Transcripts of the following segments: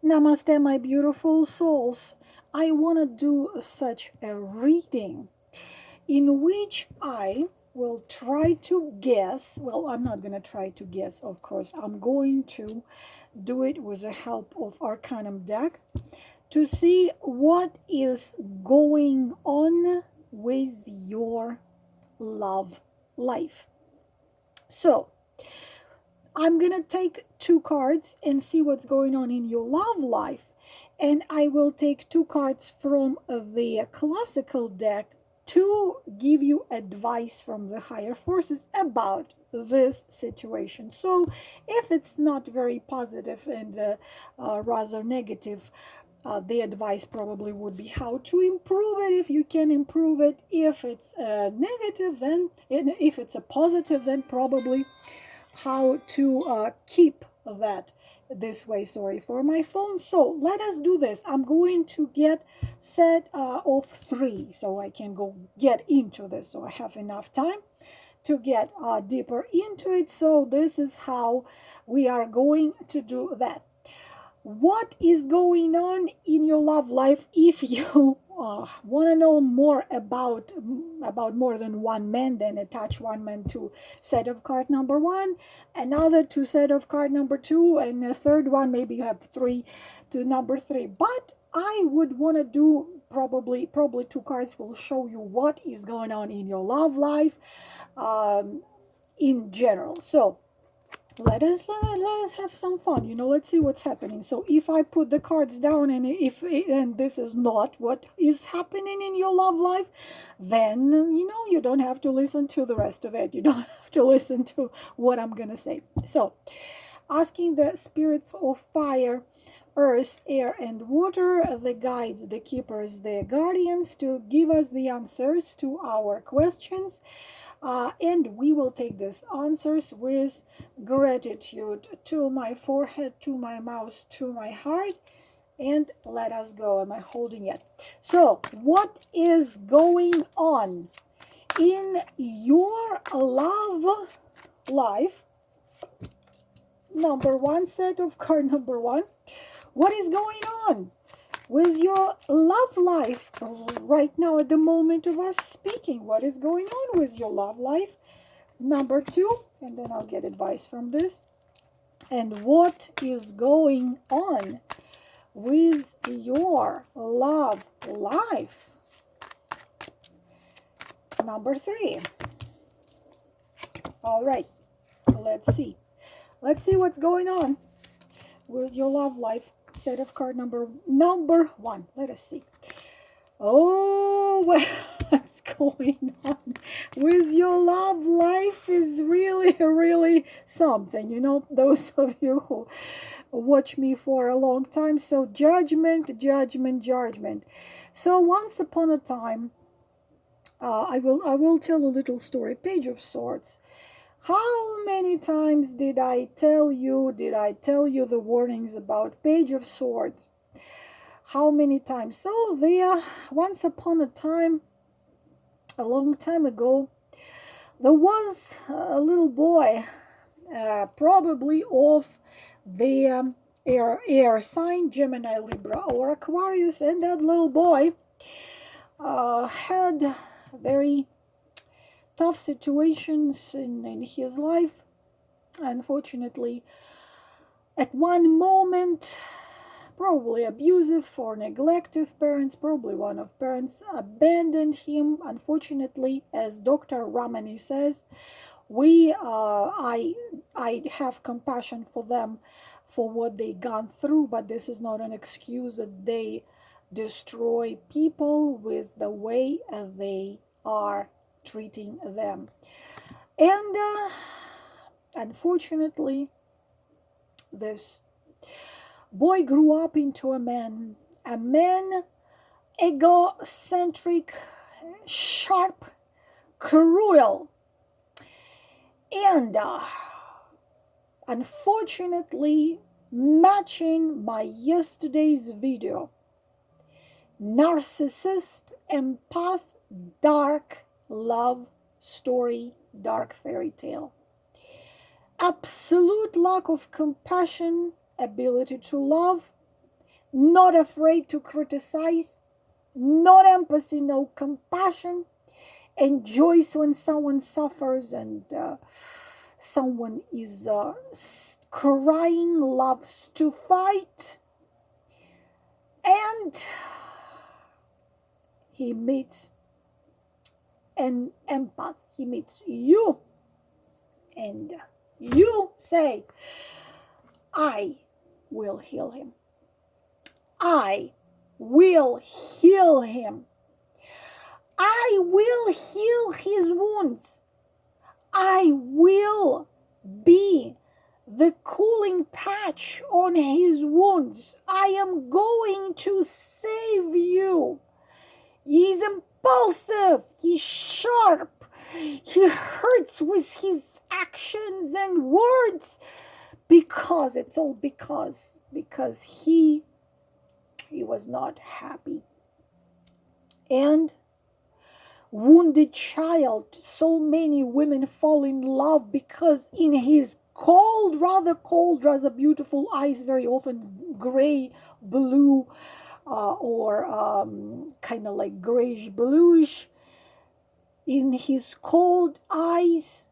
Namaste, my beautiful souls. I want to do such a reading in which I will try to guess. Well, I'm not going to try to guess, of course. I'm going to do it with the help of Arcanum deck to see what is going on with your love life. So, I'm going to take two cards and see what's going on in your love life. And I will take two cards from the classical deck to give you advice from the higher forces about this situation. So if it's not very positive and rather negative, the advice probably would be how to improve it if you can improve it. If it's negative, then if it's a positive, then probably how to keep that this way. Sorry for my phone. So let us do this. I'm going to get set of three so I can go get into this, so I have enough time to get deeper into it. So this is how we are going to do that. What is going on in your love life? If you want to know more about more than one man, then attach one man to set of card number one, another to set of card number two, and a third one, maybe you have three to number three. But I would want to do probably two cards will show you what is going on in your love life in general. So let us have some fun, let's see what's happening. So if I put the cards down and this is not what is happening in your love life, then you don't have to listen to the rest of it. You don't have to listen to what I'm gonna say. So asking the spirits of fire, earth, air, and water, the guides, the keepers, the guardians, to give us the answers to our questions. And we will take these answers with gratitude to my forehead, to my mouth, to my heart, and let us go. Am I holding it? So, what is going on in your love life? Number one, set of card number one. What is going on with your love life right now at the moment of us speaking? What is going on with your love life? Number two, and then I'll get advice from this. And what is going on with your love life? Number three. All right, let's see. Let's see what's going on with your love life. Set of card number one. Let us see. Oh, what's going on with your love life is really something. Those of you who watch me for a long time. So judgment. So once upon a time, I will tell a little story. Page of Swords. How many times did I tell you the warnings about Page of Swords? How many times? So there, once upon a time, a long time ago, there was a little boy, probably of the air sign, Gemini, Libra, or Aquarius, and that little boy had very tough situations in his life. Unfortunately, at one moment, probably abusive or neglective parents, probably one of parents abandoned him. Unfortunately, as Dr. Ramani says, I have compassion for them for what they gone through, but this is not an excuse that they destroy people with the way they are treating them. And unfortunately, this boy grew up into a man egocentric, sharp, cruel, and unfortunately, matching my yesterday's video, narcissist, empath, dark love story, dark fairy tale. Absolute lack of compassion, ability to love, not afraid to criticize, not empathy, no compassion, enjoys when someone suffers and someone is crying, loves to fight, and he meets an empath. He meets you, and you say, I will heal him. I will heal him. I will heal his wounds. I will be the cooling patch on his wounds. I am going to save you. He's impulsive. He's sharp. He hurts with his actions and words because it's all because he was not happy. And wounded child, so many women fall in love because in his cold, rather beautiful eyes, very often gray, blue, or kind of like grayish bluish, in his cold eyes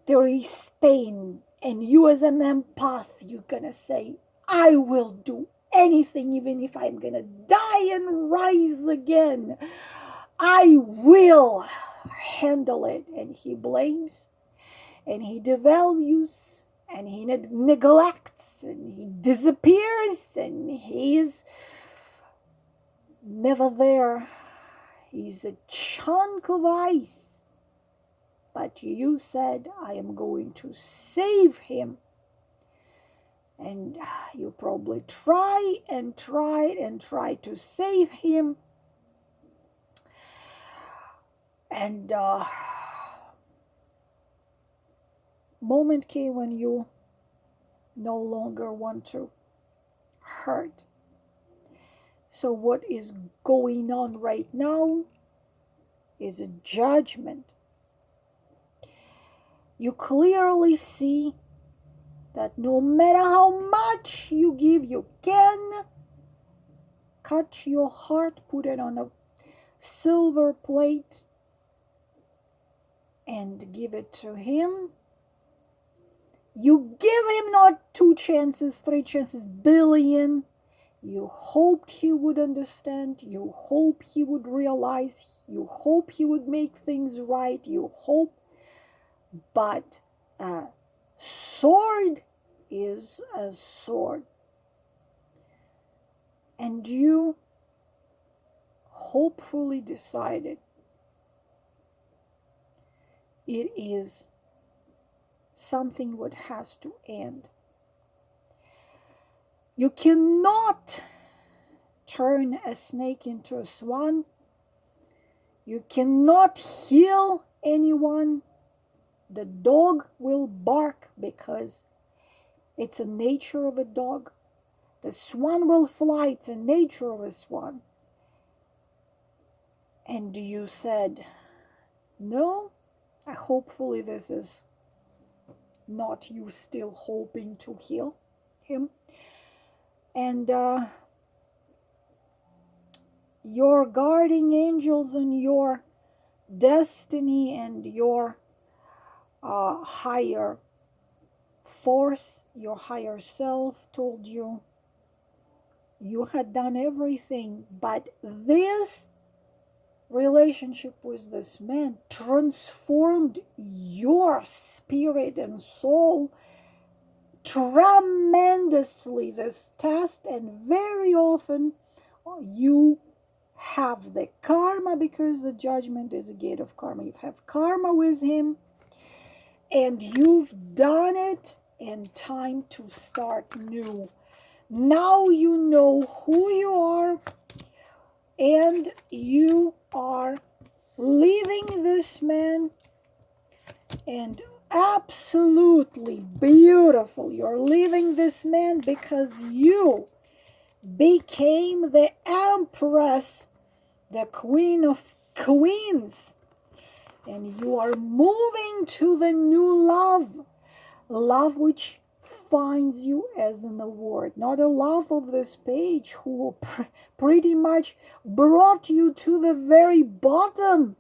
there is pain, and you as an empath, you're gonna say, I will do anything, even if I'm gonna die and rise again. I will handle it. And he blames, and he devalues, and he neglects, and he disappears, and he is never there. He's a chunk of ice. But you said, I am going to save him. And you probably tried to save him. And moment came when you no longer want to hurt. So what is going on right now is a judgment. You clearly see that no matter how much you give, you can cut your heart, put it on a silver plate, and give it to him. You give him not 2 chances, 3 chances, billion. You hoped he would understand. You hope he would realize. You hope he would make things right. You hope. But a sword is a sword. And you hopefully decided it is something what has to end. You cannot turn a snake into a swan. You cannot heal anyone. The dog will bark because it's a nature of a dog. The swan will fly. It's a nature of a swan. And you said, no, hopefully this is not you still hoping to heal him. And your guardian angels and your destiny and your higher force, your higher self told you you had done everything, but this relationship with this man transformed your spirit and soul tremendously, this test, and very often you have the karma, because the judgment is a gate of karma. You have karma with him, and you've done it, and time to start new. Now you know who you are, and you are leaving this man, and absolutely beautiful. You're leaving this man because you became the empress, the queen of queens, and you are moving to the new love which finds you as an award, not a love of this page who pretty much brought you to the very bottom.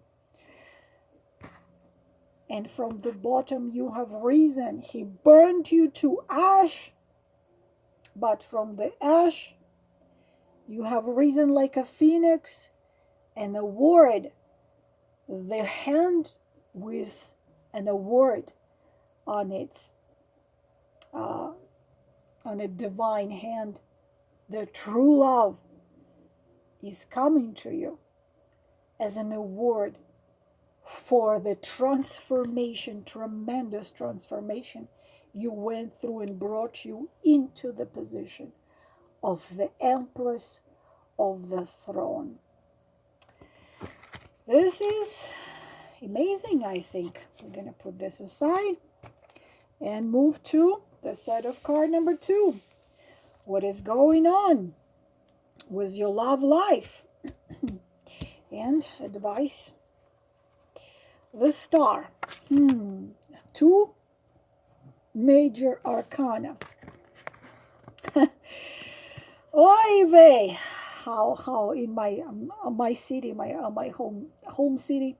And from the bottom you have risen. He burned you to ash, but from the ash you have risen like a phoenix. An award, the hand with an award on its on a divine hand. The true love is coming to you as an award for the transformation, tremendous transformation you went through and brought you into the position of the Empress of the throne. This is amazing, I think. We're going to put this aside and move to the set of card number 2. What is going on with your love life? And advice. The Star. 2 major arcana. Oy vey. How in my city, my home city,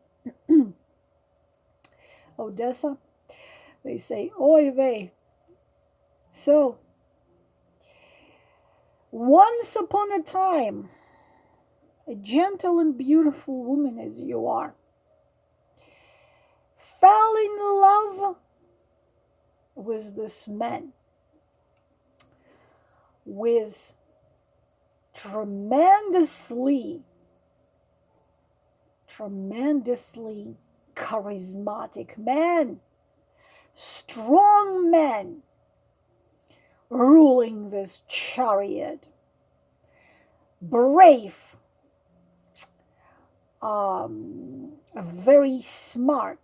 Odessa, they say oy vey. So once upon a time, a gentle and beautiful woman as you are, fell in love with this man with tremendously charismatic man, strong man, ruling this chariot, brave, very smart,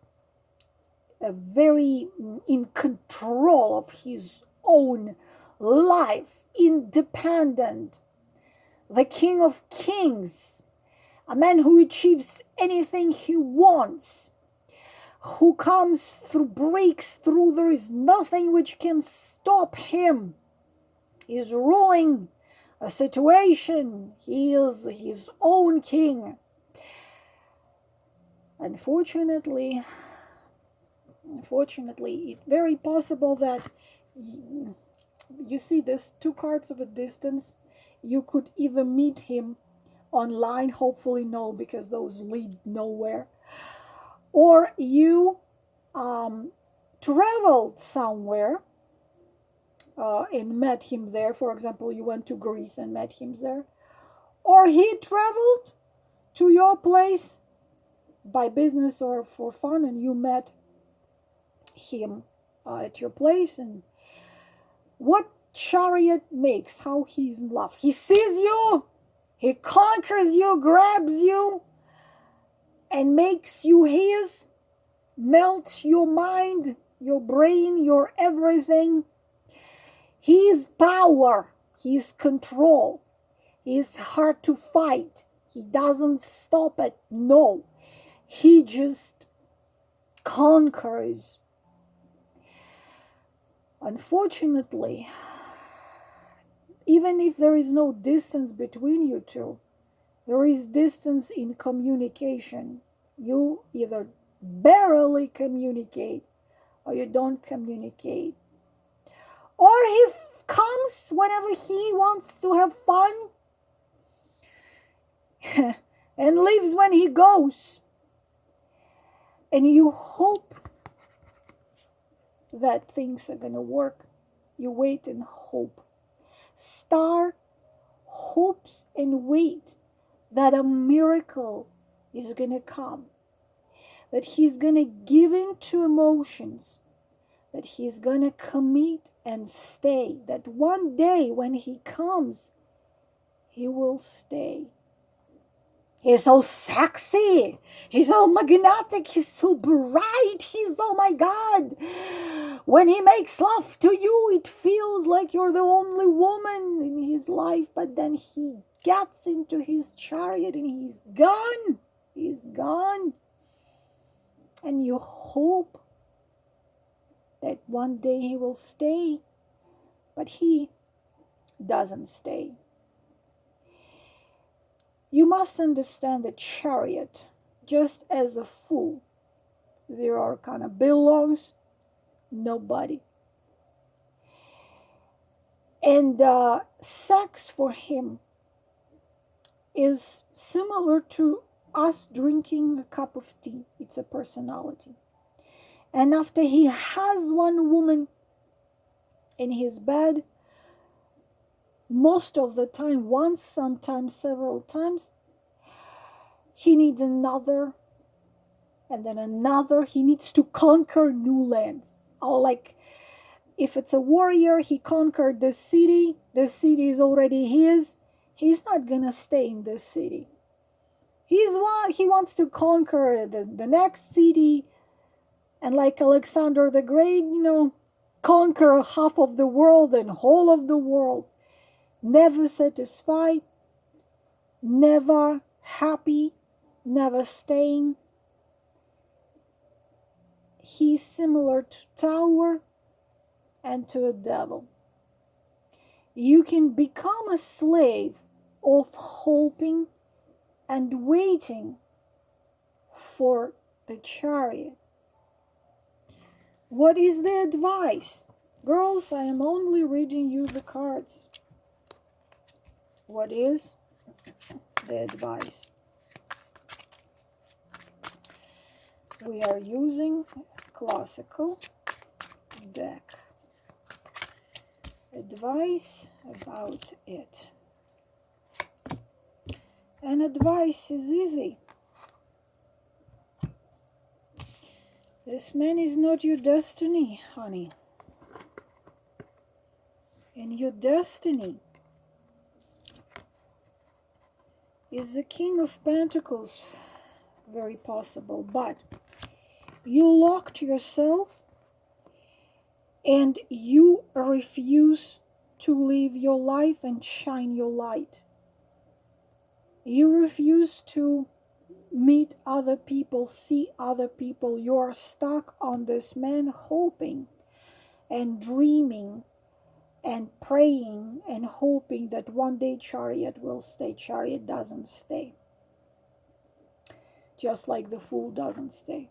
very in control of his own life, independent, the King of Kings, a man who achieves anything he wants, who comes through, breaks through. There is nothing which can stop him. He is ruling a situation. He is his own king. Unfortunately, it's very possible that you see there's 2 cards of a distance. You could either meet him online, hopefully no, because those lead nowhere, or you traveled somewhere and met him there. For example, you went to Greece and met him there, or he traveled to your place by business or for fun and you met him at your place. And what chariot makes, how he's in love. He sees you, he conquers you, grabs you, and makes you his, melts your mind, your brain, your everything. His power, his control, he's hard to fight. He doesn't stop it, no. He just conquers. Unfortunately, even if there is no distance between you two, there is distance in communication. You either barely communicate or you don't communicate. Or he comes whenever he wants to have fun and leaves when he goes. And you hope that things are going to work. You wait and hope. Star hopes and wait that a miracle is going to come, that he's going to give in to emotions, that he's going to commit and stay, that one day when he comes, he will stay. He's so sexy. He's so magnetic. He's so bright. He's, oh my God. When he makes love to you, it feels like you're the only woman in his life. But then he gets into his chariot and he's gone. He's gone. And you hope that one day he will stay. but he doesn't stay. You must understand the Chariot, just as a fool, zero arcana, belongs nobody. And sex for him is similar to us drinking a cup of tea. It's a personality. And after he has one woman in his bed, most of the time, once, sometimes several times, he needs another, and then another. He needs to conquer new lands. Oh, like if it's a warrior, he conquered the city is already his. He's not gonna stay in this city. He wants to conquer the next city, and like Alexander the Great, conquer half of the world and whole of the world. Never satisfied, never happy, never staying. He's similar to tower and to a devil. You can become a slave of hoping and waiting for the Chariot. What is the advice? Girls, I am only reading you the cards. What is the advice? We are using classical deck. Advice about it. And advice is easy. This man is not your destiny, honey. And your destiny is the King of Pentacles. Very possible. But you locked yourself and you refuse to live your life and shine your light. You refuse to meet other people, see other people. You're stuck on this man, hoping and dreaming and praying and hoping that one day Chariot will stay. Chariot doesn't stay. Just like the Fool doesn't stay.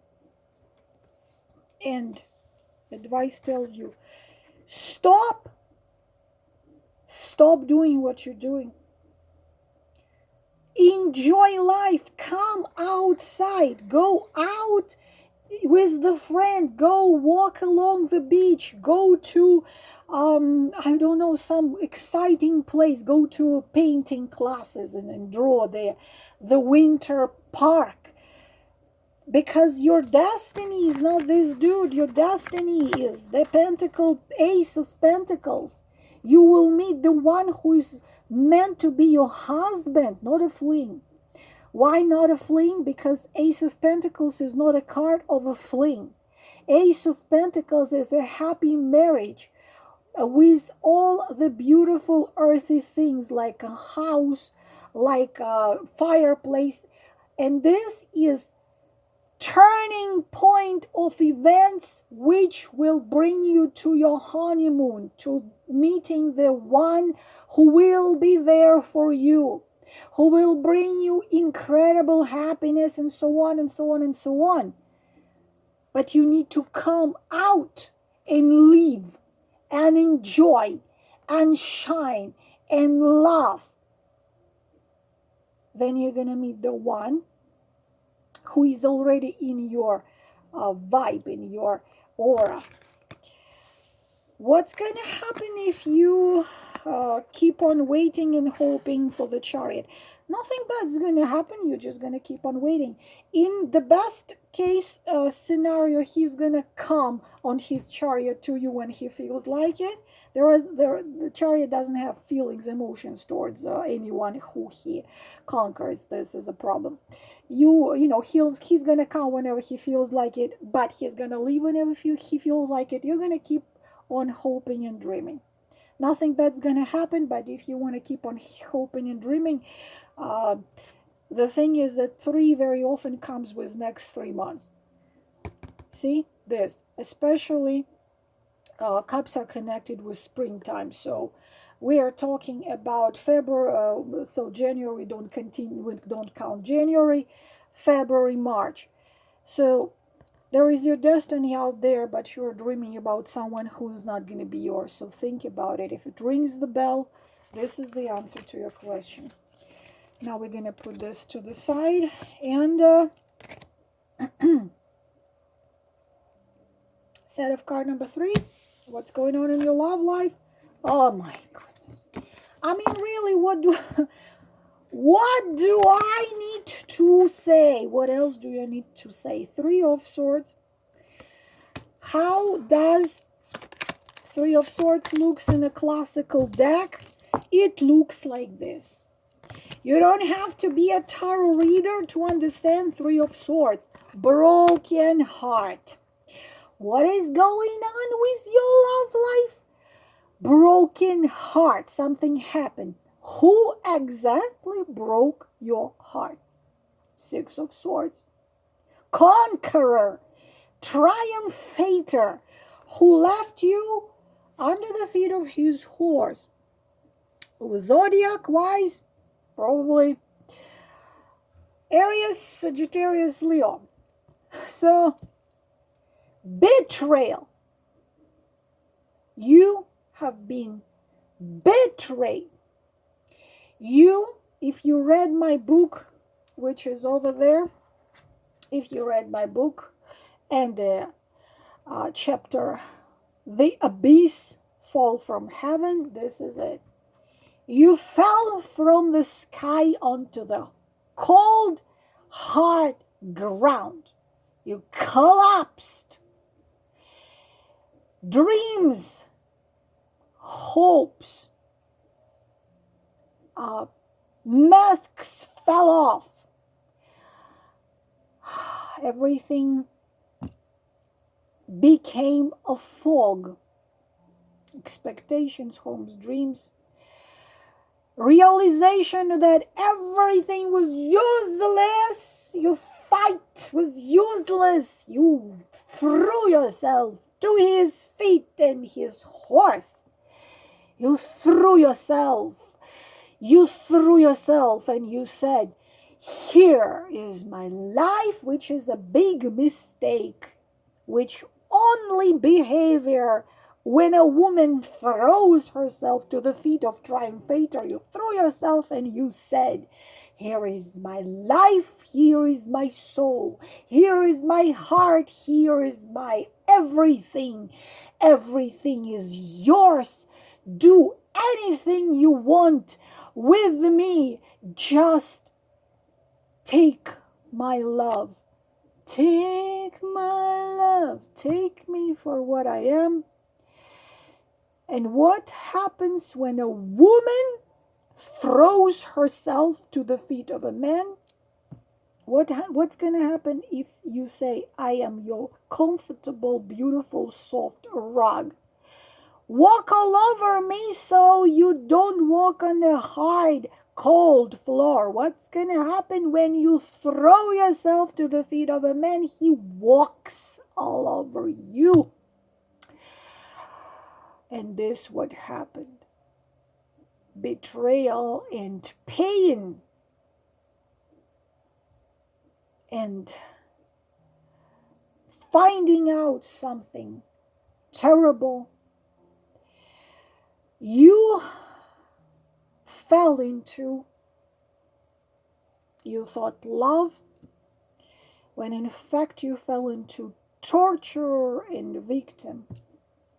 And advice tells you, stop doing what you're doing. Enjoy life. Come outside. Go out with the friend. Go walk along the beach. Go to, I don't know, some exciting place. Go to painting classes and draw there. The winter park. Because your destiny is not this dude. Your destiny is the Ace of Pentacles. You will meet the one who is meant to be your husband, not a fling. Why not a fling? Because Ace of Pentacles is not a card of a fling. Ace of Pentacles is a happy marriage with all the beautiful earthy things like a house, like a fireplace. And this is turning point of events which will bring you to your honeymoon, to meeting the one who will be there for you, who will bring you incredible happiness, and so on and so on and so on. But you need to come out and live and enjoy and shine and laugh. Then you're going to meet the one who is already in your vibe, in your aura. What's going to happen if you keep on waiting and hoping for the Chariot? Nothing bad is going to happen. You're just going to keep on waiting. In the best case scenario, he's going to come on his Chariot to you when he feels like it. The Chariot doesn't have feelings, emotions towards anyone who he conquers. This is a problem. He's going to come whenever he feels like it, but he's going to leave whenever he feels like it. You're going to keep on hoping and dreaming. Nothing bad's going to happen, but if you want to keep on hoping and dreaming, the thing is that 3 very often comes with next 3 months. See this, especially Cups are connected with springtime. So we are talking about February. So January, we don't continue, we don't count January, February, March. So there is your destiny out there, but you're dreaming about someone who's not going to be yours. So think about it. If it rings the bell, this is the answer to your question. Now we're going to put this to the side and set of card number 3. What's going on in your love life? Oh my goodness. I mean, really, what do I need to say? What else do you need to say? 3 of Swords. How does 3 of Swords looks in a classical deck? It looks like this. You don't have to be a tarot reader to understand 3 of Swords. Broken heart. What is going on with your love life? Broken heart. Something happened. Who exactly broke your heart? 6 of Swords. Conqueror. Triumphator. Who left you under the feet of his horse. Zodiac wise, probably Aries, Sagittarius, Leo. So, betrayal. You have been betrayed. You, if you read my book, which is over there, if you read my book and the chapter, The Abyss, Fall from Heaven, this is it. You fell from the sky onto the cold, hard ground. You collapsed. Dreams, hopes, masks fell off. Everything became a fog. Expectations, hopes, dreams. Realization that everything was useless. Your fight was useless. You threw yourself to his feet and his horse. You threw yourself. And you said, here is my life, which is a big mistake, which only behavior when a woman throws herself to the feet of Triumphator. You threw yourself and you said, here is my life, here is my soul, here is my heart, here is my everything. Everything is yours. Do anything you want with me. Just take my love. Take my love. Take me for what I am. And what happens when a woman throws herself to the feet of a man? What's going to happen if you say, I am your comfortable, beautiful, soft rug? Walk all over me so you don't walk on the hard, cold floor. What's going to happen when you throw yourself to the feet of a man? He walks all over you. And this what happened. Betrayal and pain. And finding out something terrible. You fell into, you thought love, when in fact you fell into torturer and victim,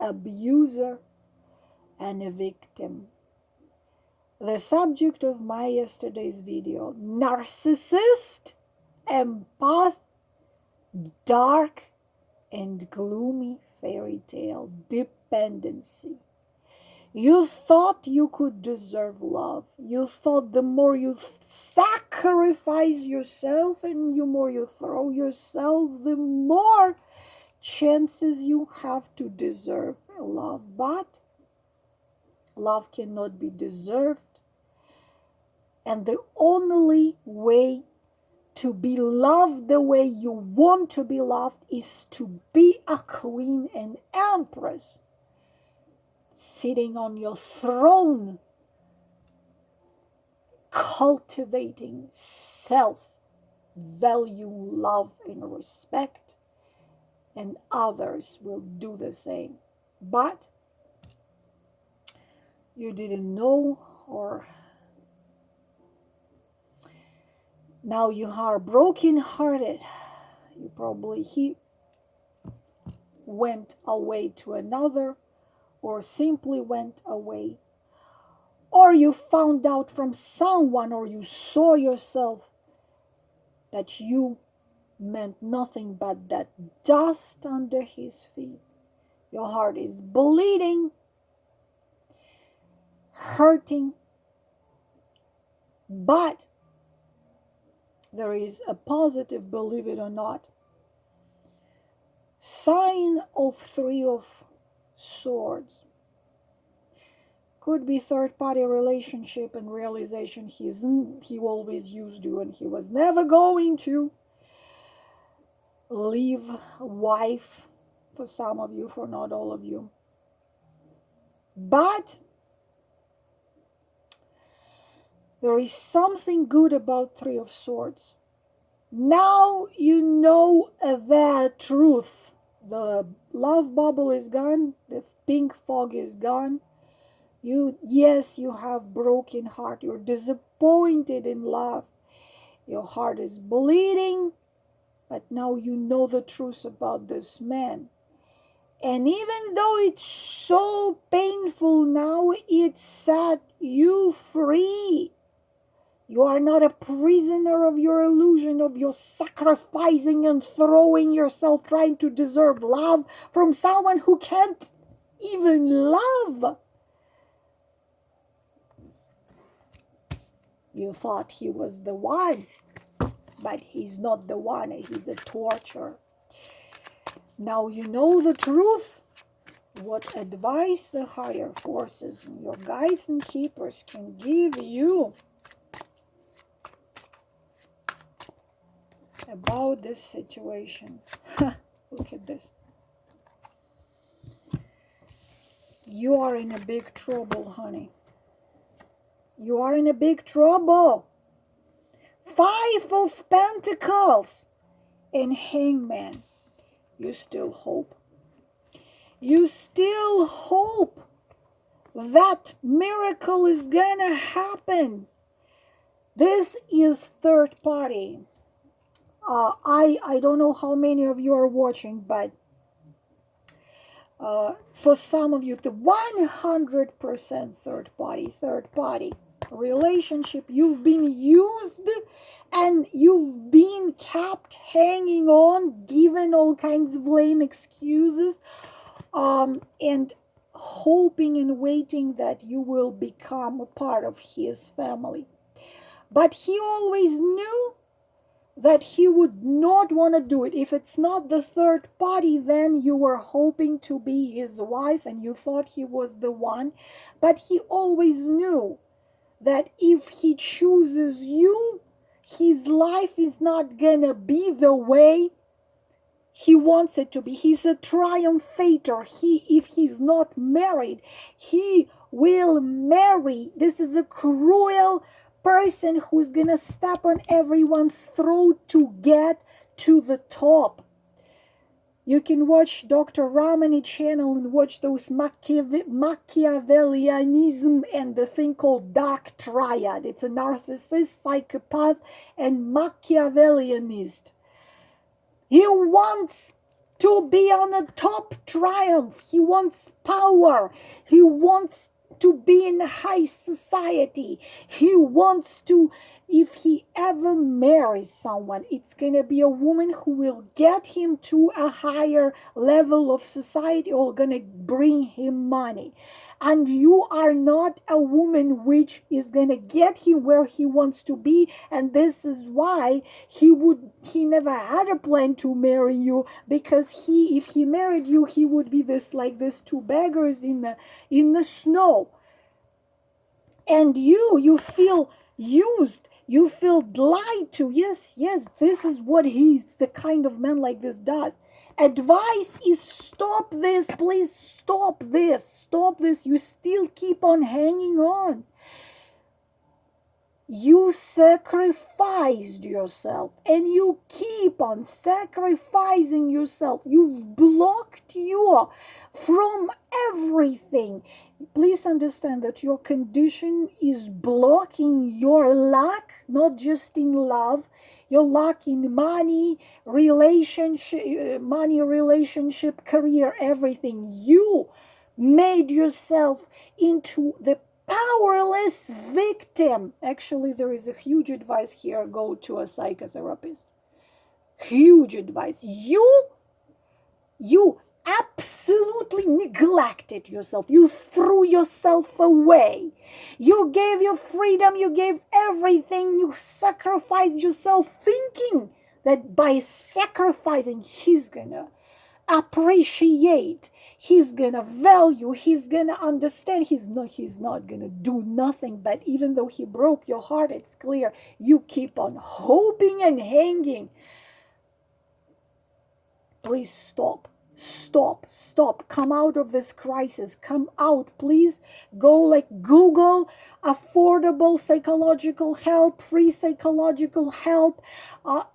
abuser and a victim. The subject of my yesterday's video, narcissist, empath, dark and gloomy fairy tale, dependency. You thought you could deserve love. You thought the more you sacrifice yourself and the more you throw yourself, the more chances you have to deserve love. But love cannot be deserved. And the only way to be loved the way you want to be loved is to be a queen and empress. sitting on your throne, cultivating self-value, love, and respect, and others will do the same. But you didn't know, or now you are broken-hearted. He went away to another, or simply went away, or you found out from someone, or you saw yourself that you meant nothing but that dust under his feet. Your heart is bleeding, hurting, but there is a positive, believe it or not, sign of Three of Swords. Could be third-party relationship and realization he always used you and he was never going to leave wife, for some of you, for not all of you. But there is something good about Three of Swords. Now you know the truth. The love bubble is gone. The pink fog is gone. Yes, you have broken heart. You're disappointed in love. Your heart is bleeding. But now you know the truth about this man. And even though it's so painful now, it set you free. You are not a prisoner of your illusion, of your sacrificing and throwing yourself, trying to deserve love from someone who can't even love. You thought he was the one, but he's not the one. He's a torturer. Now you know the truth. What advice the higher forces and your guides and keepers can give you about this situation. Look at this. You are in a big trouble, honey. You are in a big trouble. Five of Pentacles and Hangman. You still hope. You still hope that miracle is gonna happen. This is third party. I don't know how many of you are watching, but for some of you, the 100% third party relationship, you've been used and you've been kept hanging on, given all kinds of lame excuses, and hoping and waiting that you will become a part of his family. But he always knew that he would not want to do it. If it's not the third party, then you were hoping to be his wife and you thought he was the one. But he always knew that if he chooses you, his life is not gonna be the way he wants it to be. He's a triumphator. If he's not married, he will marry. This is a cruel person who's gonna step on everyone's throat to get to the top. You can watch Dr. Ramani channel and watch those Machiavellianism and the thing called Dark Triad. It's a narcissist, psychopath, and Machiavellianist. He wants to be on a top triumph. He wants power. He wants to be in high society. He wants to, if he ever marries someone, it's gonna be a woman who will get him to a higher level of society or gonna bring him money. And you are not a woman which is gonna get him where he wants to be, and this is why he never had a plan to marry you, because if he married you, he would be like this two beggars in the snow. And you feel used You feel lied to. Yes, yes, this is what he's the kind of man like this does. Advice is stop this, please stop this, stop this. You still keep on hanging on. You sacrificed yourself and you keep on sacrificing yourself. You've blocked you from everything. Please understand that your condition is blocking your luck, not just in love, your luck in money, relationship, career, everything. You made yourself into the powerless victim. Actually, there is a huge advice here: go to a psychotherapist. Huge advice. You absolutely neglected yourself. You threw yourself away. You gave your freedom, you gave everything, you sacrificed yourself, thinking that by sacrificing he's gonna appreciate, he's gonna value, he's gonna understand. He's not gonna do nothing. But even though he broke your heart, it's clear you keep on hoping and hanging. Please stop. Stop. Come out of this crisis. Come out, please. Go like Google affordable psychological help, free psychological help.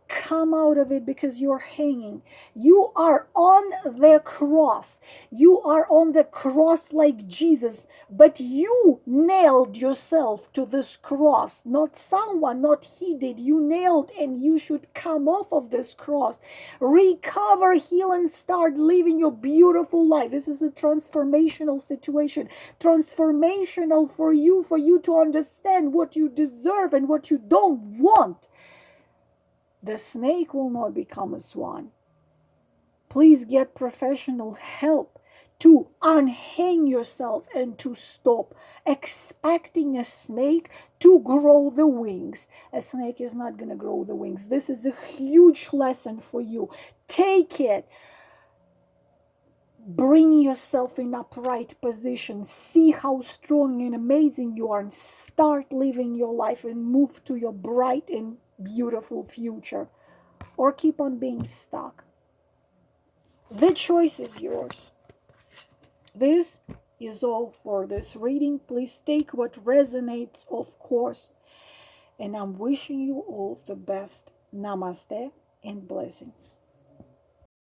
Come out of it, because you're hanging. You are on the cross. You are on the cross like Jesus, but you nailed yourself to this cross. Not someone, not he did. You nailed, and you should come off of this cross. Recover, heal, and start living your beautiful life. This is a transformational situation. Transformational for you to understand what you deserve and what you don't want. The snake will not become a swan. Please get professional help to unhang yourself and to stop expecting a snake to grow the wings. A snake is not going to grow the wings. This is a huge lesson for you. Take it. Bring yourself in upright position. See how strong and amazing you are, and start living your life and move to your bright and beautiful future, or keep on being stuck. The choice is yours. This is all for this reading. Please take what resonates, of course, and I'm wishing you all the best. Namaste and blessing.